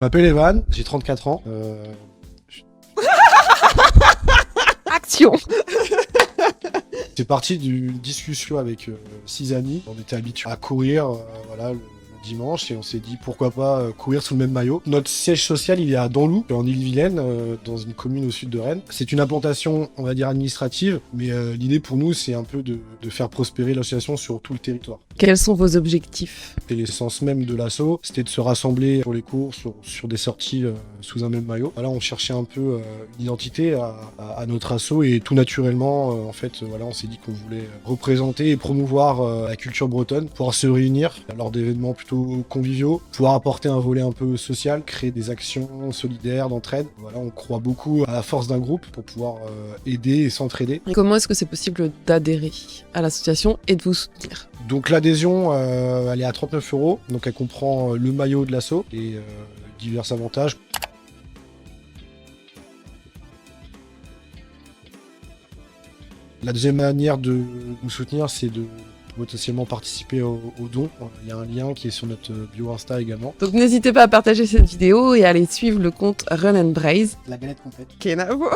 Je m'appelle Evan, j'ai 34 ans. Action. C'est parti d'une discussion avec 6 amis. On était habitués à courir voilà, le dimanche et on s'est dit pourquoi pas courir sous le même maillot. Notre siège social il est à Danloup, en Ille-et-Vilaine, dans une commune au sud de Rennes. C'est une implantation, on va dire, administrative, mais l'idée pour nous c'est un peu de faire prospérer l'association sur tout le territoire. Quels sont vos objectifs? C'est l'essence même de l'asso, c'était de se rassembler pour les cours, sur des sorties sous un même maillot. Voilà, on cherchait un peu une identité à notre asso et tout naturellement, en fait, voilà, on s'est dit qu'on voulait représenter et promouvoir la culture bretonne, pouvoir se réunir lors d'événements plutôt conviviaux, pouvoir apporter un volet un peu social, créer des actions solidaires, d'entraide. Voilà, on croit beaucoup à la force d'un groupe pour pouvoir aider et s'entraider. Comment est-ce que c'est possible d'adhérer à l'association et de vous soutenir? Donc l'adhésion, elle est à 39 €, donc elle comprend le maillot de l'asso et divers avantages. La deuxième manière de nous soutenir, c'est de potentiellement participer aux dons. Il y a un lien qui est sur notre bio Insta également. Donc n'hésitez pas à partager cette vidéo et à aller suivre le compte Run and Braze. La galette complète. Kenavo.